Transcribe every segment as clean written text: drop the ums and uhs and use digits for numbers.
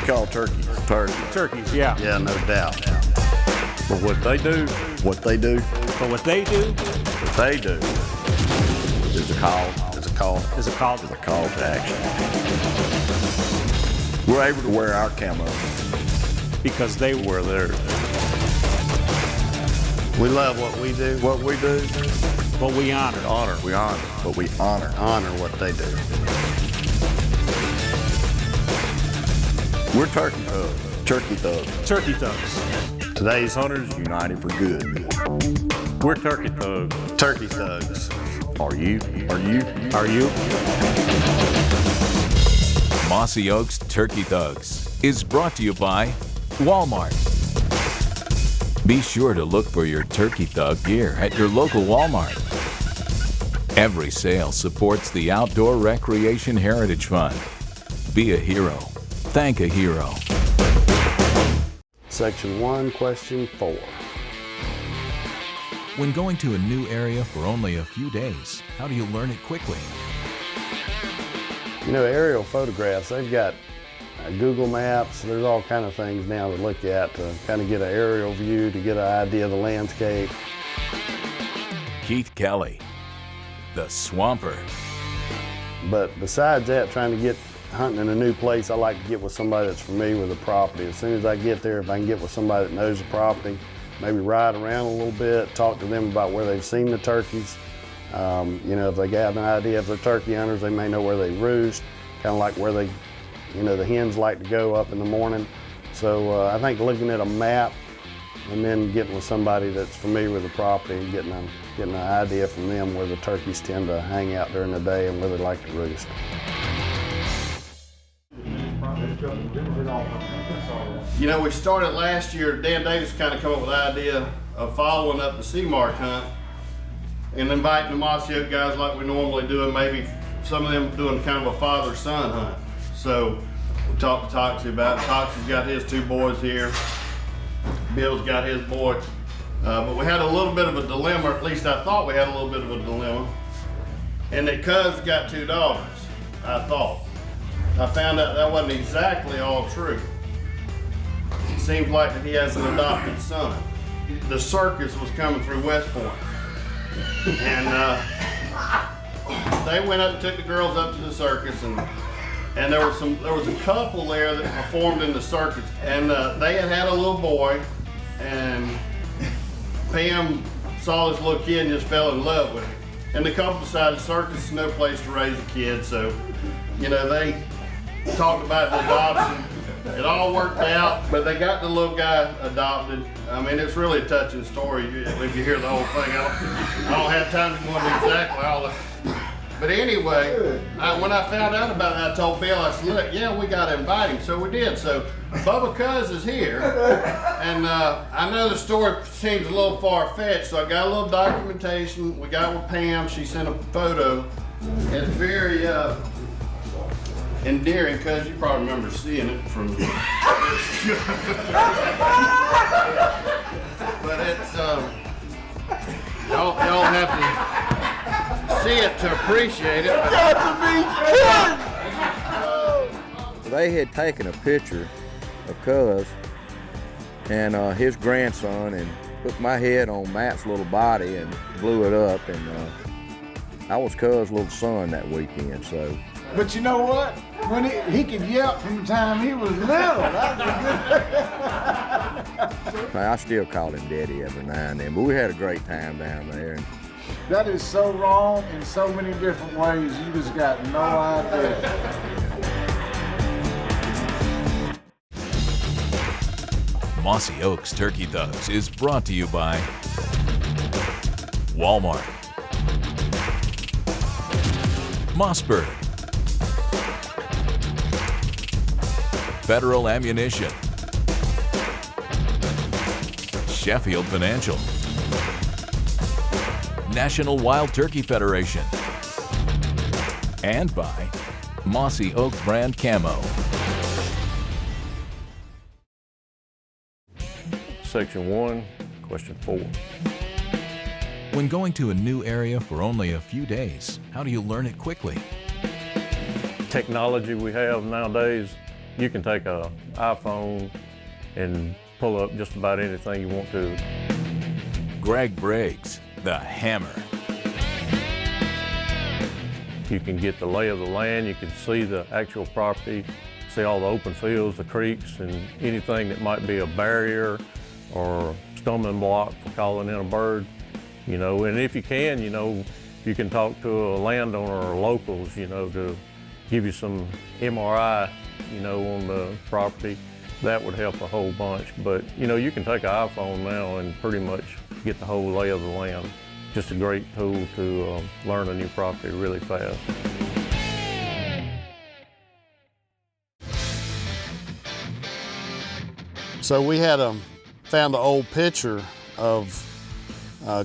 call turkeys. Turkeys, yeah. Yeah, no doubt. But what they do is a call to action. We're able to wear our camo Because they wear theirs. We love what we do. but we honor. We honor, but we honor. Honor what they do. We're turkey thugs. Turkey thugs. Today's hunters united for good. We're turkey thugs. Turkey thugs. Are you? Are you? Mossy Oaks Turkey Thugs is brought to you by Walmart. Be sure to look for your Turkey Thug gear at your local Walmart. Every sale supports the Outdoor Recreation Heritage Fund. Be a hero. Thank a hero. Section 1, question 4. When going to a new area for only a few days, how do you learn it quickly? You know, aerial photographs, they've got Google Maps. There's all kind of things now to look at to kind of get an aerial view, to get an idea of the landscape. Keith Kelley, the Swamper. But besides that, trying to get hunting in a new place, I like to get with somebody that's familiar with the property. As soon as I get there, if I can get with somebody that knows the property, maybe ride around a little bit, talk to them about where they've seen the turkeys. You know, if they have an idea, if they're turkey hunters, they may know where they roost, kind of like where they, you know, the hens like to go up in the morning. So I think looking at a map and then getting with somebody that's familiar with the property and getting an idea from them where the turkeys tend to hang out during the day and where they like to roost. You know, we started last year, Dan Davis kind of come up with the idea of following up the sea mark hunt and inviting the Mossy Oak guys like we normally do, and maybe some of them doing kind of a father-son hunt. So we talked to Toxie about it. Toxie's got his 2 boys here. Bill's got his boy. But we had a little bit of a dilemma, or at least I thought we had a little bit of a dilemma. And that Cuz got 2 daughters, I thought. I found out that wasn't exactly all true. It seems like that he has an adopted son. The circus was coming through West Point. And they went up and took the girls up to the circus, and there was a couple there that performed in the circus, and they had a little boy, and Pam saw this little kid and just fell in love with him. And the couple decided circus is no place to raise a kid, so you know, they talked about the adoption. It all worked out, but they got the little guy adopted. I mean, it's really a touching story if you hear the whole thing. I don't have time to go into exactly all of it. But anyway, when I found out about it, I told Bill, I said, look, yeah, we got to invite him. So we did. So Bubba Cuz is here. And I know the story seems a little far-fetched, so I got a little documentation. We got with Pam. She sent a photo. It's very endearing, because you probably remember seeing it from but it's y'all have to see it to appreciate it. They had taken a picture of Cuz and his grandson and put my head on Matt's little body and blew it up, and I was Cuz' little son that weekend. So. But you know what? When he could yelp from the time he was little. I still call him Daddy every now and then, but we had a great time down there. That is so wrong in so many different ways. You just got no idea. Mossy Oaks Turkey Thugs is brought to you by Walmart, Mossberg, Federal Ammunition, Sheffield Financial, National Wild Turkey Federation, and by Mossy Oak Brand Camo. Section 1, question 4. When going to a new area for only a few days, how do you learn it quickly? Technology we have nowadays You can take a iPhone and pull up just about anything you want to. Greg Briggs, the Hammer. You can get the lay of the land, you can see the actual property, see all the open fields, the creeks, and anything that might be a barrier or a stumbling block for calling in a bird. You know, and if you can, you know, you can talk to a landowner or locals, you know, to give you some MRI, you know, on the property. That would help a whole bunch. But, you know, you can take an iPhone now and pretty much get the whole lay of the land. Just a great tool to learn a new property really fast. So we had found an old picture of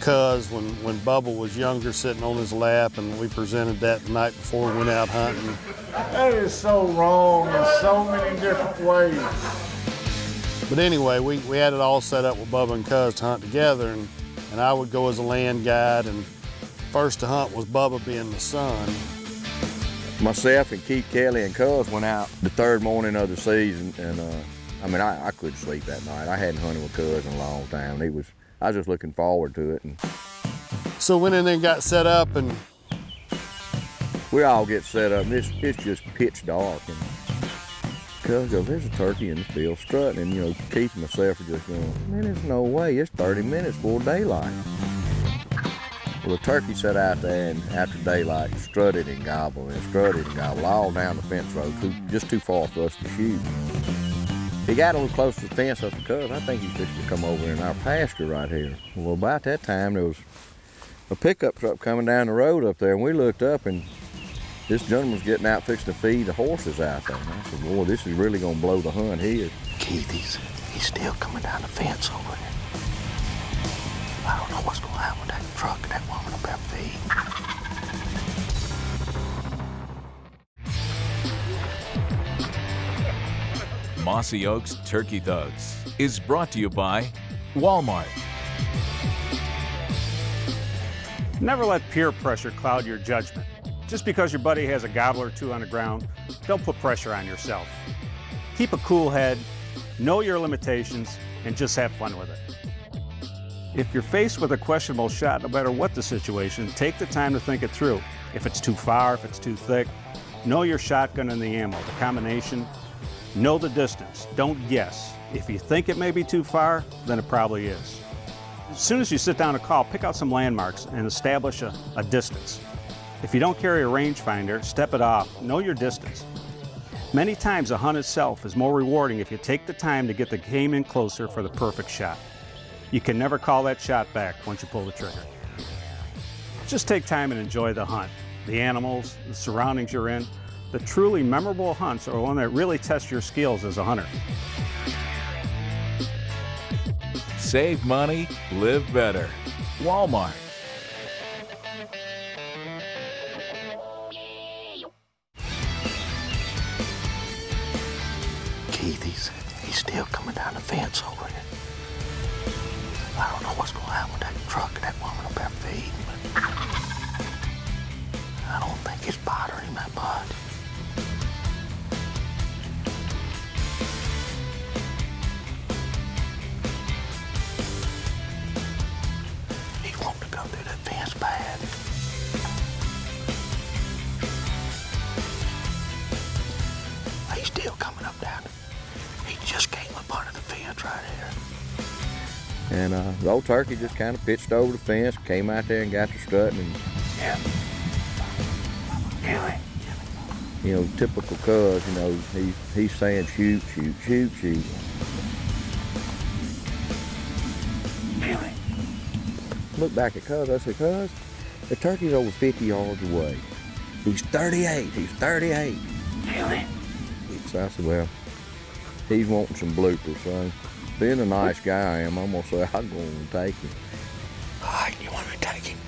Cuz when Bubba was younger, sitting on his lap, and we presented that the night before we went out hunting. That is so wrong in so many different ways. But anyway, we had it all set up with Bubba and Cuz to hunt together, and I would go as a land guide, and first to hunt was Bubba being the son. Myself and Keith, Kelley, and Cuz went out the third morning of the season, and I mean, I couldn't sleep that night. I hadn't hunted with Cuz in a long time. I was just looking forward to it. And so went in there and got set up, and we all get set up, and it's just pitch dark. And Cuz goes, there's a turkey in the field strutting, and you know, Keith and myself are just going, man, there's no way, it's 30 minutes before daylight. Well, the turkey sat out there, and after daylight, strutted and gobbled all down the fence road, just too far for us to shoot. He got a little close to the fence. I said, Cuz, I think he's fixing to come over in our pasture right here. Well, about that time, there was a pickup truck coming down the road up there, and we looked up, and this gentleman was getting out fixing to feed the horses out there. And I said, boy, this is really gonna blow the hunt here. Keith, he's still coming down the fence over there. I don't know what's gonna happen with that truck and that woman up there feeding. Mossy Oaks Turkey Thugs is brought to you by Walmart. Never let peer pressure cloud your judgment. Just because your buddy has a gobbler or two on the ground, don't put pressure on yourself. Keep a cool head, know your limitations, and just have fun with it. If you're faced with a questionable shot, no matter what the situation, take the time to think it through. If it's too far, if it's too thick, know your shotgun and the ammo, the combination. Know the distance, don't guess. If you think it may be too far, then it probably is. As soon as you sit down to call, pick out some landmarks and establish a distance. If you don't carry a rangefinder, step it off, know your distance. Many times the hunt itself is more rewarding if you take the time to get the game in closer for the perfect shot. You can never call that shot back once you pull the trigger. Just take time and enjoy the hunt, the animals, the surroundings you're in. The truly memorable hunts are one that really test your skills as a hunter. Save money, live better. Walmart. Keith, he's still coming down the fence over there. I don't know what's gonna happen with that truck and that woman up there feeding, but I don't think it's bothering him that much. He wants to go through that fence bad. He's still coming up down. He just came up under the fence right there. And the old turkey just kind of pitched over the fence, came out there and got to strutting. And, you know, typical Cuz, you know, he's saying shoot, shoot, shoot, shoot. Look back at Cuz, I said, Cuz, the turkey's over 50 yards away. He's 38, he's 38. So I said, well, he's wanting some bloopers, so being a nice guy I am, I'm gonna say I'm gonna take him. All right, you want me to take him?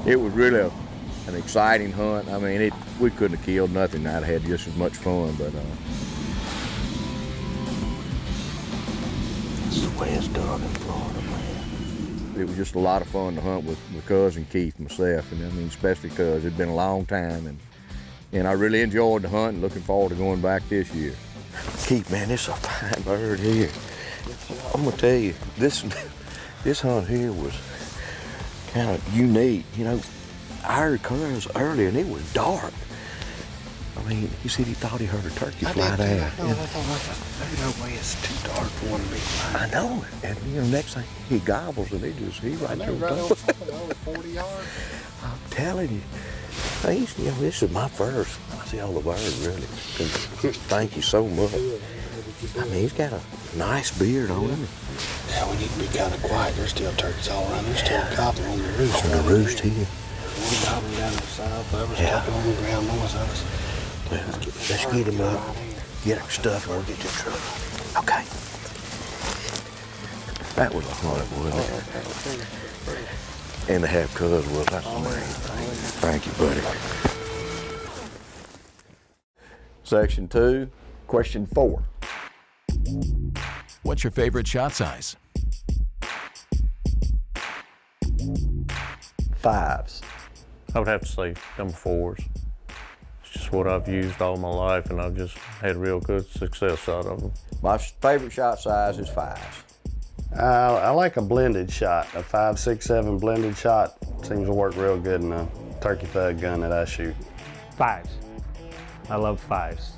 It was really an exciting hunt. I mean, we couldn't have killed nothing. I'd had just as much fun, but This is the way it's done in Florida, man. it was just a lot of fun to hunt with my cousin Keith, myself, and I mean, especially because it'd been a long time, and I really enjoyed the hunt and looking forward to going back this year. Keith, man, this is a fine bird here. I'm gonna tell you, this hunt here was kind of unique. You know, I heard cuz earlier and it was dark. I mean, he said he thought he heard a turkey fly down. I thought, there's no way it's too dark for one to be flying. I know it. And you know, next thing he gobbles and he right there. Right over 40 yards. I'm telling you, you know, this is my first. I see all the birds really. Thank you so much. I mean, he's got a nice beard on him. Yeah, we need to be kind of quiet. There's still turkeys all around. There's still a gobbler on the roost. On the roost here. One gobbling down the south, the other's tucking on the ground north of us. Well, let's get him up, get our stuff, and we'll get to the truck. Okay. That was a hunt, wasn't it? And to have cuz was, that's the main thing. Thank you, buddy. Section 2, question 4. What's your favorite shot size? 5s. I would have to say number 4s. It's just what I've used all my life, and I've just had real good success out of them. My favorite shot size is 5s. I like a blended shot. A 5, 6, 7 blended shot seems to work real good in the turkey thug gun that I shoot. 5s. I love 5s.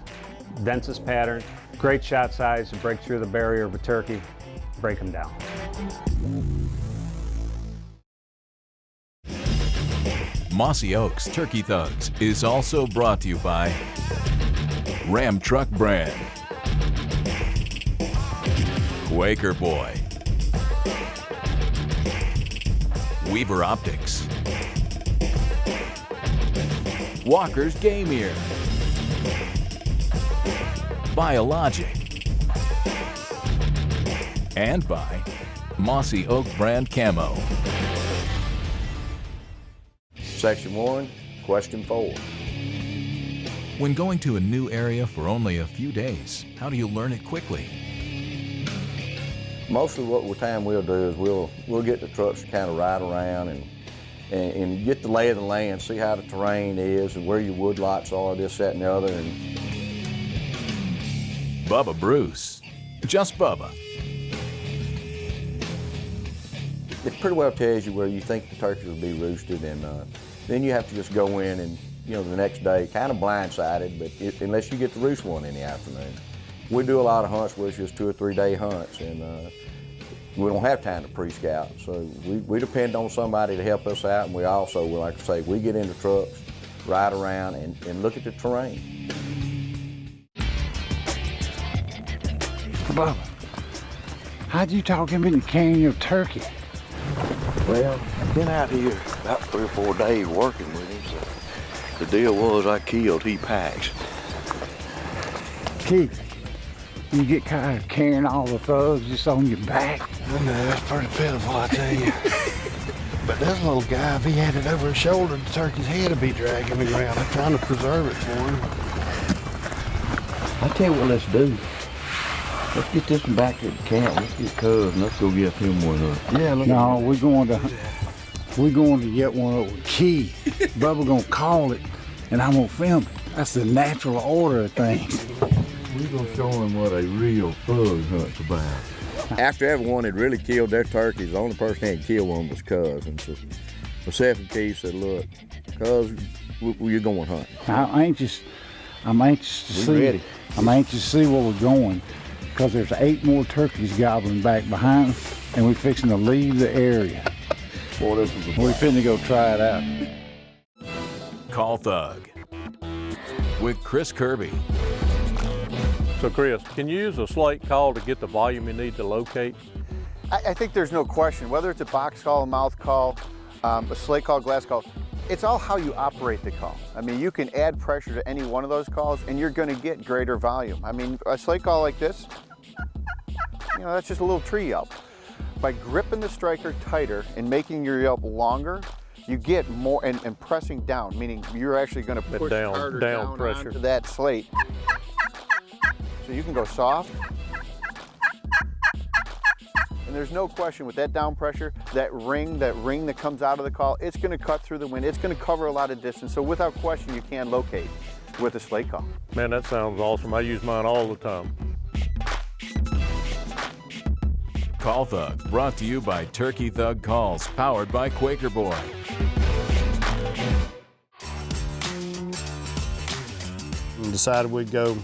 Densest pattern, great shot size to break through the barrier of a turkey, break them down. Mossy Oaks Turkey Thugs is also brought to you by Ram Truck Brand, Quaker Boy, Weaver Optics, Walker's Game Ear, Biologic, and by Mossy Oak Brand Camo. Section 1, question 4. When going to a new area for only a few days, how do you learn it quickly? Mostly what we'll do is we'll get the trucks to kind of ride around and get the lay of the land, see how the terrain is and where your woodlots are, this, that, and the other. And Bubba Bruce, just Bubba. it pretty well tells you where you think the turkeys will be roosted, and then you have to just go in and, you know, the next day, kind of blindsided, but unless you get to roost one in the afternoon. We do a lot of hunts where it's just 2 or 3 day hunts, and we don't have time to pre-scout, so we depend on somebody to help us out, and we also, like I say, we get into trucks, ride around, and look at the terrain. Bubba, how'd you talk him into carrying your turkey? Well, I've been out here about 3 or 4 days working with him, so the deal was I killed, he packs. Keith, you get kind of carrying all the thugs just on your back. I know, that's pretty pitiful, I tell you. But this little guy, if he had it over his shoulder, the turkey's head would be dragging the ground. I'm trying to preserve it for him. I tell you what, let's do. Let's get this one back to the camp. Let's get Cuz and let's go get him one up. Yeah, look. No, we're going to get one up with Keith. Bubba gonna call it, and I'm gonna film it. That's the natural order of things. We're gonna show him what a real thug hunt's about. After everyone had really killed their turkeys, the only person that hadn't killed one was Cuz. And so myself and Keith said, look, Cuz, you're going hunting. I'm anxious to see. I'm anxious to see where we're going, because there's 8 more turkeys gobbling back behind us, and we're fixing to leave the area. Boy, this is a We're finna go try it out. Call Thug with Chris Kirby. So Chris, can you use a slate call to get the volume you need to locate? I think there's no question, whether it's a box call, a mouth call, a slate call, glass call, it's all how you operate the call. I mean, you can add pressure to any one of those calls and you're gonna get greater volume. I mean, a slate call like this, you know, that's just a little tree yelp. By gripping the striker tighter and making your yelp longer, you get more, and pressing down, meaning you're actually gonna push harder down pressure onto that slate. So you can go soft, and And there's no question with that down pressure, that ring that comes out of the call, it's going to cut through the wind. It's going to cover a lot of distance. So without question, you can locate with a slate call. Man, that sounds awesome. I use mine all the time. Call Thug, brought to you by Turkey Thug Calls, powered by Quaker Boy. And decided we'd go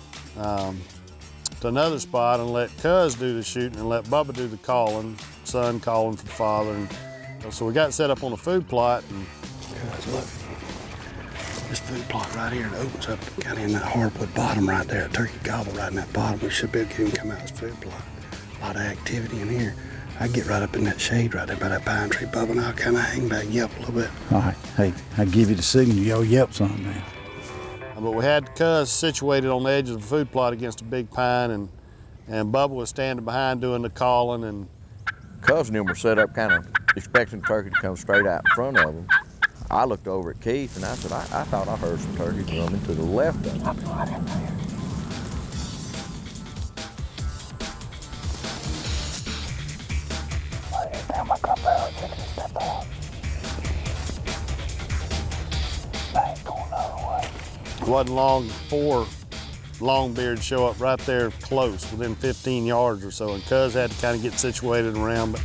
to another spot and let Cuz do the shooting and let Bubba do the calling, son calling for father. And so we got set up on a food plot. And Cuz, look, this food plot right here, it opens up kind of in that hardwood bottom right there, a turkey gobble right in that bottom. We should be able to get him come out this food plot. A lot of activity in here. I get right up in that shade right there by that pine tree, Bubba, and I'll kind of hang back, yelp a little bit. All right, hey, I give you the signal, yo, yelp something, man. But we had Cuz situated on the edge of the food plot against a big pine, and Bubba was standing behind doing the calling. And Cuz and them were set up kind of expecting the turkey to come straight out in front of them. I looked over at Keith and I said, I thought I heard some turkeys running to the left of them. it wasn't long before longbeards show up right there close, within 15 yards or so, and Cuz had to kind of get situated around. But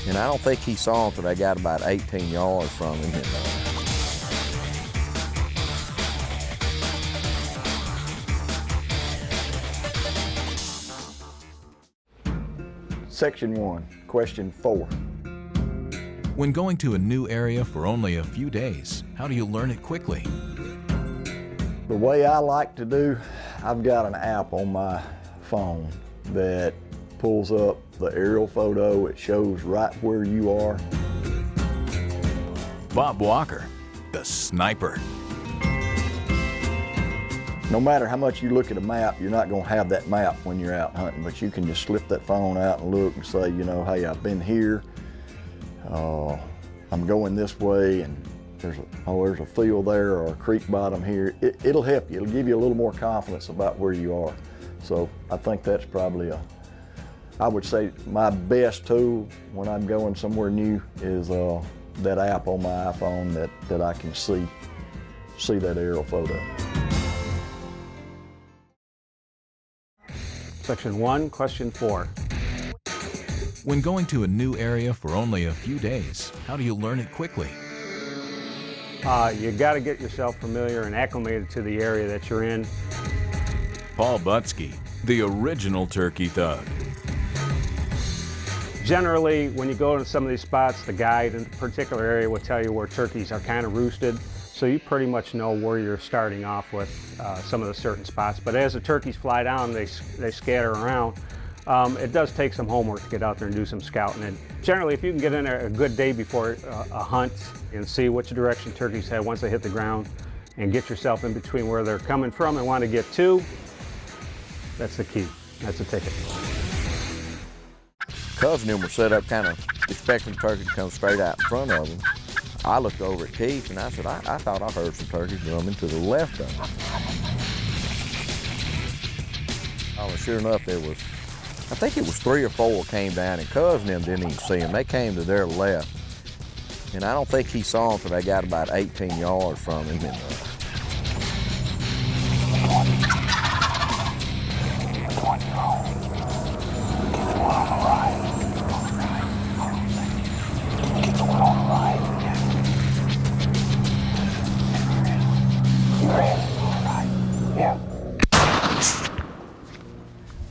and I don't think he saw them until they got about 18 yards from him. Section 1, question 4. When going to a new area for only a few days, how do you learn it quickly? The way I like to do, I've got an app on my phone that pulls up the aerial photo. It shows right where you are. Bob Walker, the sniper. No matter how much you look at a map, you're not going to have that map when you're out hunting, but you can just slip that phone out and look and say, you know, hey, I've been here, I'm going this way, and there's a field there or a creek bottom here. It'll help you. It'll give you a little more confidence about where you are. So I think that's probably I would say my best tool when I'm going somewhere new is that app on my iPhone that I can see that aerial photo. Section 1, question 4. When going to a new area for only a few days, how do you learn it quickly? You got to get yourself familiar and acclimated to the area that you're in. Paul Butsky, the original turkey thug. Generally, when you go to some of these spots, the guide in a particular area will tell you where turkeys are kind of roosted. So you pretty much know where you're starting off with some of the certain spots. But as the turkeys fly down, they scatter around. It does take some homework to get out there and do some scouting. And generally, if you can get in there a good day before a hunt and see which direction turkeys head once they hit the ground and get yourself in between where they're coming from and want to get to, that's the key. That's the ticket. Cuz and them were set up kind of expecting the turkey to come straight out in front of them. I looked over at Keith and I said, I thought I heard some turkeys running to the left of them. Oh, sure enough, there was, I think it was 3 or 4 came down, and Cuz and them didn't even see them. They came to their left. And I don't think he saw them until they got about 18 yards from him. And,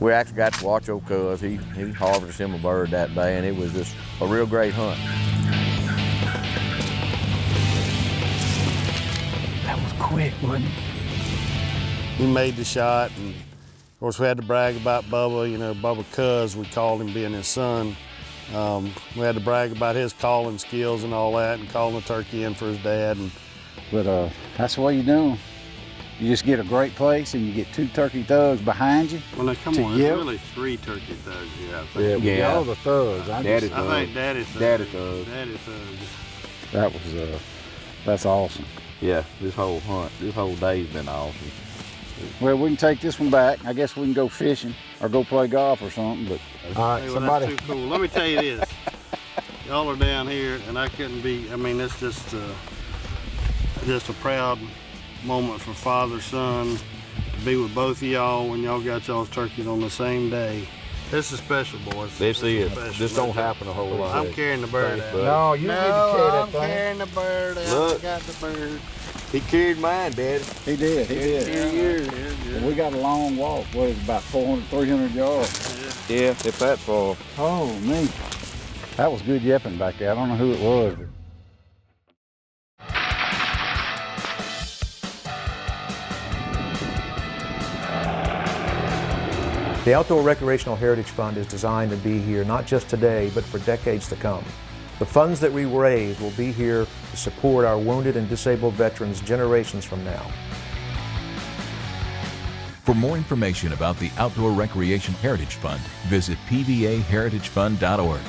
we actually got to watch old Cuz. He harvested him a bird that day, and it was just a real great hunt. That was quick, wasn't it? he made the shot, and of course we had to brag about Bubba. You know, Bubba Cuz, we called him, being his son. We had to brag about his calling skills and all that, and calling the turkey in for his dad. But that's the way you do them. You just get a great place and you get 2 turkey thugs behind you. Well, now, come on, there's really 3 turkey thugs here, I think. Yeah, all the thugs. I think Daddy Thug. Daddy Thug. Daddy Thug. That was, that's awesome. Yeah, this whole hunt, this whole day's been awesome. Well, we can take this one back. I guess we can go fishing or go play golf or something. But All right, Hey, well, somebody. that's too cool. Let me tell you this. Y'all are down here, and I couldn't be, I mean, it's just a proud moment for father, son, to be with both of y'all when y'all got y'all's turkeys on the same day. This is special, boys. This is. special. This don't happen a whole lot. I'm carrying the bird out. No, you need to carry that I'm thing. carrying the bird out. Look. I got the bird. He carried mine, Daddy. he did. He did. And we got a long walk. What is it, about 400, 300 yards? Yeah, if that far. Oh, me. That was good yapping back there. I don't know who it was. The Outdoor Recreational Heritage Fund is designed to be here not just today, but for decades to come. The funds that we raise will be here to support our wounded and disabled veterans generations from now. For more information about the Outdoor Recreation Heritage Fund, visit pvaheritagefund.org.